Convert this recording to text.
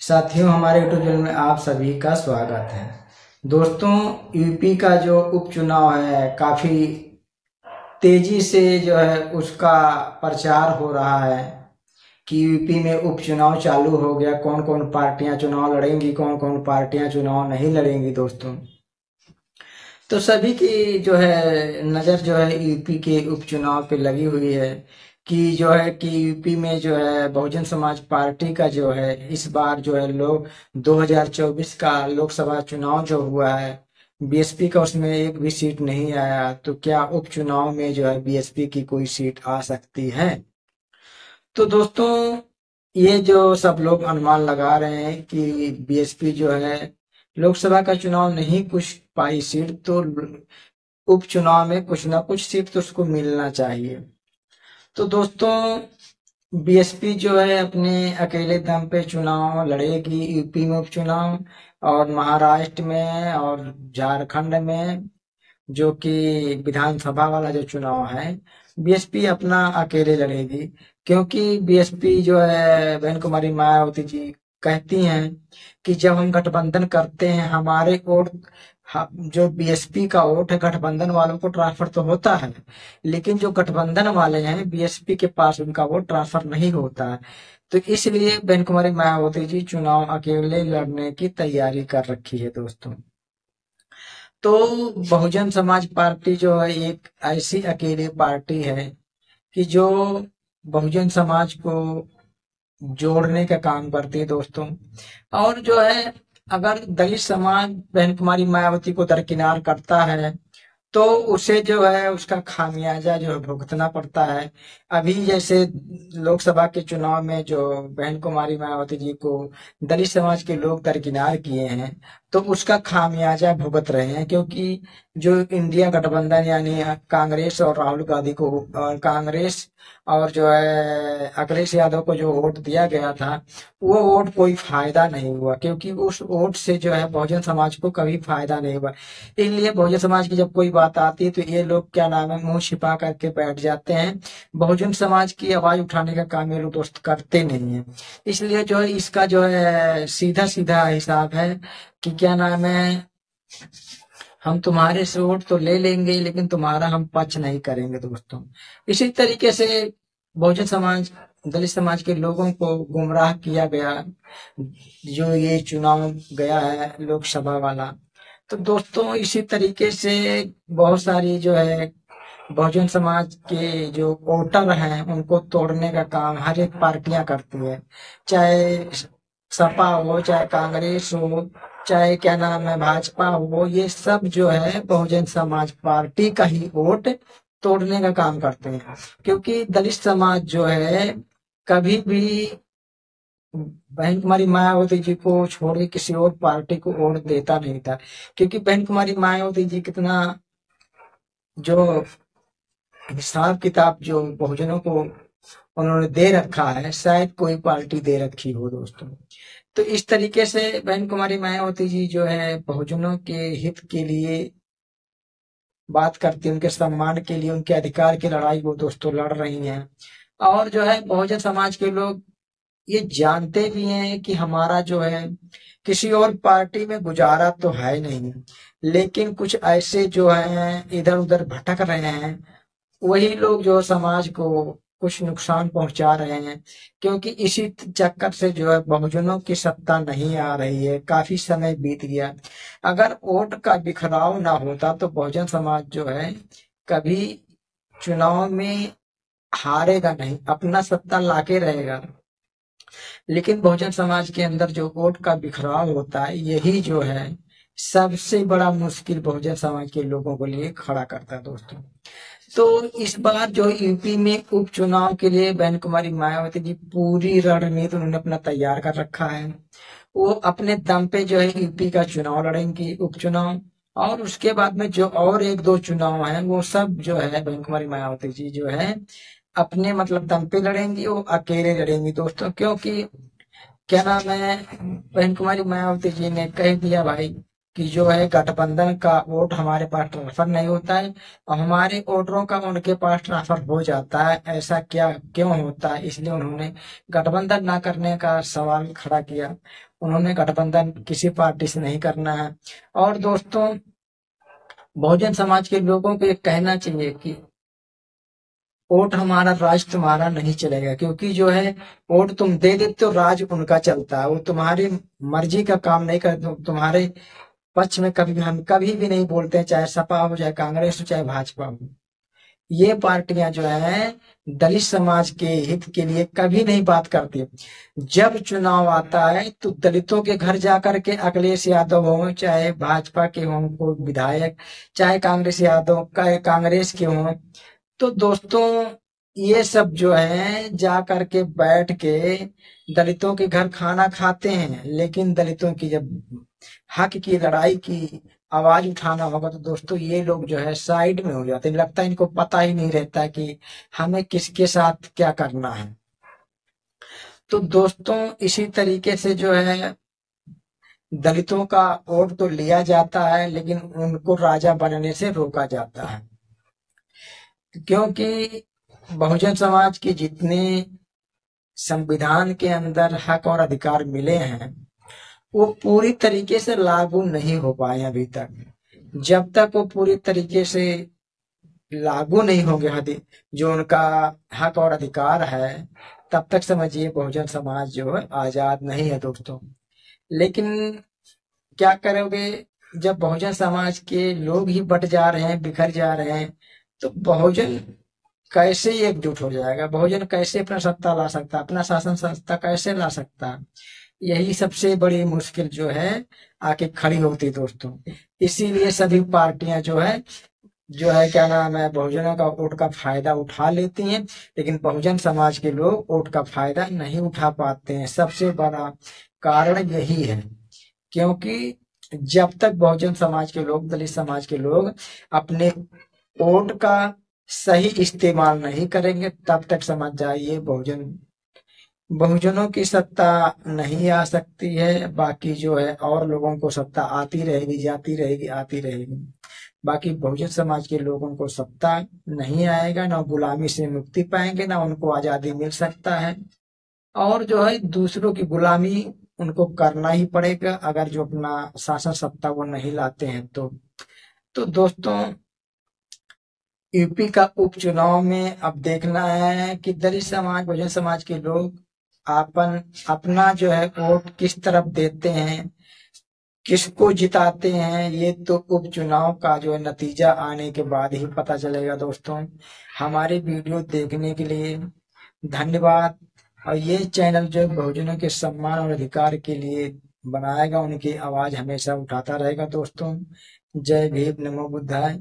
साथियों, हमारे YouTube channel में आप सभी का स्वागत है। दोस्तों, यूपी का जो उपचुनाव है काफ़ी तेजी से जो है उसका प्रचार हो रहा है कि यूपी में उपचुनाव चालू हो गया। कौन कौन पार्टियां चुनाव लड़ेंगी, कौन कौन पार्टियां चुनाव नहीं लड़ेंगी। दोस्तों, तो सभी की जो है नज़र जो है यूपी के उपचुनाव पे लगी हुई है कि जो है कि यूपी में जो है बहुजन समाज पार्टी का जो है इस बार जो है लोग 2024 का लोकसभा चुनाव जो हुआ है, बीएसपी का उसमें एक भी सीट नहीं आया। तो क्या उपचुनाव में जो है बीएसपी की कोई सीट आ सकती है? तो दोस्तों, ये जो सब लोग अनुमान लगा रहे हैं कि बीएसपी जो है लोकसभा का चुनाव नहीं कुछ पाई सीट, तो उपचुनाव में कुछ ना कुछ सीट तो उसको मिलना चाहिए। तो दोस्तों, बीएसपी जो है अपने अकेले दम पे चुनाव लड़ेगी यूपी में उपचुनाव, और महाराष्ट्र में और झारखंड में जो कि विधानसभा वाला जो चुनाव है बीएसपी अपना अकेले लड़ेगी। क्योंकि बीएसपी जो है बहन कुमारी मायावती जी कहती हैं कि जब हम गठबंधन करते हैं हमारे वोट, जो बीएसपी का वोट है गठबंधन वालों को ट्रांसफर तो होता है, लेकिन जो गठबंधन वाले हैं बीएसपी के पास उनका वोट ट्रांसफर नहीं होता है। तो इसलिए बहन कुमारी मायावती जी चुनाव अकेले लड़ने की तैयारी कर रखी है। दोस्तों, तो बहुजन समाज पार्टी जो है एक ऐसी अकेली पार्टी है कि जो बहुजन समाज को जोड़ने का काम करती है। दोस्तों, और जो है अगर दलित समाज बहन कुमारी मायावती को दरकिनार करता है तो उसे जो है उसका खामियाजा जो है भुगतना पड़ता है। अभी जैसे लोकसभा के चुनाव में जो बहन कुमारी मायावती जी को दलित समाज के लोग दरकिनार किए हैं, तो उसका खामियाजा भुगत रहे हैं। क्योंकि जो इंडिया गठबंधन यानी कांग्रेस और राहुल गांधी को और कांग्रेस और जो है अखिलेश यादव को जो वोट दिया गया था वो वोट कोई फायदा नहीं हुआ, क्योंकि उस वोट से जो है बहुजन समाज को कभी फायदा नहीं हुआ। इसलिए बहुजन समाज की जब कोई बात आती है तो ये लोग क्या नाम है मुंह छिपा करके बैठ जाते हैं। बहुजन समाज की आवाज उठाने का काम ये लोग दोस्त करते नहीं है। इसलिए जो है इसका जो है सीधा सीधा हिसाब है कि क्या नाम है, हम तुम्हारे से वोट तो ले लेंगे लेकिन तुम्हारा हम पक्ष नहीं करेंगे। दोस्तों, इसी तरीके से बहुजन समाज दलित समाज के लोगों को गुमराह किया गया जो ये चुनाव गया है लोकसभा वाला। तो दोस्तों, इसी तरीके से बहुत सारी जो है बहुजन समाज के जो वोटर हैं उनको तोड़ने का काम हर एक पार्टियां करती है। चाहे सपा हो, चाहे कांग्रेस हो, चाहे क्या नाम है भाजपा हो, ये सब जो है बहुजन समाज पार्टी का ही वोट तोड़ने का काम करते हैं। क्योंकि दलित समाज जो है कभी भी बहन कुमारी मायावती जी को छोड़ के किसी और पार्टी को वोट देता नहीं था। क्योंकि बहन कुमारी मायावती जी कितना जो हिसाब किताब जो बहुजनों को उन्होंने दे रखा है शायद कोई पार्टी दे रखी हो। दोस्तों, तो इस तरीके से बहन कुमारी मायावती जी जो है बहुजनों के हित के लिए बात करती है, उनके सम्मान के लिए, उनके अधिकार की लड़ाई वो दोस्तों लड़ रही हैं। और जो है बहुजन समाज के लोग ये जानते भी हैं कि हमारा जो है किसी और पार्टी में गुजारा तो है नहीं, लेकिन कुछ ऐसे जो हैं इधर उधर भटक रहे हैं, वही लोग जो समाज को कुछ नुकसान पहुंचा रहे हैं। क्योंकि इसी चक्कर से जो है बहुजनों की सत्ता नहीं आ रही है, काफी समय बीत गया। अगर वोट का बिखराव ना होता तो बहुजन समाज जो है कभी चुनाव में हारेगा नहीं, अपना सत्ता लाके रहेगा। लेकिन बहुजन समाज के अंदर जो वोट का बिखराव होता है यही जो है सबसे बड़ा मुश्किल बहुजन समाज के लोगों को लिए खड़ा करता है। दोस्तों, तो इस बार जो यूपी में उपचुनाव के लिए बहन कुमारी मायावती जी पूरी रणनीति उन्होंने अपना तैयार कर रखा है। वो अपने दम पे जो है यूपी का चुनाव लड़ेंगी उपचुनाव, और उसके बाद में जो और एक दो चुनाव हैं वो सब जो है बहन कुमारी मायावती जी जो है अपने मतलब दम पे लड़ेंगी, वो अकेले लड़ेंगी। दोस्तों, क्योंकि क्या नाम है बहन कुमारी मायावती जी ने कह दिया भाई कि जो है गठबंधन का वोट हमारे पास ट्रांसफर नहीं होता है, और हमारे वोटरों का उनके पास ट्रांसफर हो जाता है। ऐसा क्या क्यों होता है? इसलिए उन्होंने गठबंधन ना करने का सवाल खड़ा किया। उन्होंने गठबंधन किसी पार्टी से नहीं करना है। और दोस्तों, बहुजन समाज के लोगों को ये कहना चाहिए कि वोट हमारा, राज तुम्हारा नहीं चलेगा, क्योंकि जो है वोट तुम दे देते हो, राज उनका चलता है। वो तुम्हारी मर्जी का काम नहीं करते, तुम्हारे पक्ष में कभी भी हम कभी भी नहीं बोलते हैं, चाहे सपा हो, चाहे कांग्रेस हो, चाहे भाजपा हो। ये पार्टियां जो है दलित समाज के हित के लिए कभी नहीं बात करती। जब चुनाव आता है तो दलितों के घर जाकर के अखिलेश यादव हो, चाहे भाजपा के हों कोई विधायक, चाहे कांग्रेस के हों, तो दोस्तों ये सब जो है जा करके बैठ के दलितों के घर खाना खाते हैं। लेकिन दलितों की जब हक की लड़ाई की आवाज उठाना होगा तो दोस्तों ये लोग जो है साइड में हो जाते हैं। लगता है इनको पता ही नहीं रहता कि हमें किसके साथ क्या करना है। तो दोस्तों इसी तरीके से जो है दलितों का वोट तो लिया जाता है, लेकिन उनको राजा बनने से रोका जाता है। क्योंकि बहुजन समाज के जितने संविधान के अंदर हक और अधिकार मिले हैं वो पूरी तरीके से लागू नहीं हो पाए अभी तक। जब तक वो पूरी तरीके से लागू नहीं होंगे जो उनका हक और अधिकार है, तब तक समझिए बहुजन समाज जो है आजाद नहीं है दोस्तों। लेकिन क्या करोगे, जब बहुजन समाज के लोग ही बट जा रहे हैं, बिखर जा रहे हैं, तो बहुजन कैसे एकजुट हो जाएगा? बहुजन कैसे अपना सत्ता ला सकता, अपना शासन सत्ता कैसे ला सकता? यही सबसे बड़ी मुश्किल जो है आके खड़ी होती दोस्तों। इसीलिए सभी पार्टियां जो है क्या नाम है, बहुजनों का वोट का फायदा उठा लेती हैं, लेकिन बहुजन समाज के लोग वोट का फायदा नहीं उठा पाते हैं। सबसे बड़ा कारण यही है, क्योंकि जब तक बहुजन समाज के लोग, दलित समाज के लोग अपने वोट का सही इस्तेमाल नहीं करेंगे, तब तक समझ जाइए बहुजनों की सत्ता नहीं आ सकती है। बाकी जो है और लोगों को सत्ता आती रहेगी, जाती रहेगी, आती रहेगी। बाकी बहुजन समाज के लोगों को सत्ता नहीं आएगा, ना गुलामी से मुक्ति पाएंगे, ना उनको आजादी मिल सकता है। और जो है दूसरों की गुलामी उनको करना ही पड़ेगा, अगर जो अपना शासन सत्ता वो नहीं लाते हैं तो दोस्तों यूपी का उपचुनाव में अब देखना है कि दलित समाज, बहुजन समाज के लोग अपना जो है वोट किस तरफ देते हैं, किसको जिताते हैं। ये तो उपचुनाव का जो है नतीजा आने के बाद ही पता चलेगा दोस्तों। हमारे वीडियो देखने के लिए धन्यवाद। और ये चैनल जो बहुजनों के सम्मान और अधिकार के लिए बनाएगा, उनकी आवाज हमेशा उठाता रहेगा दोस्तों। जय भीम, नमो बुद्धाय।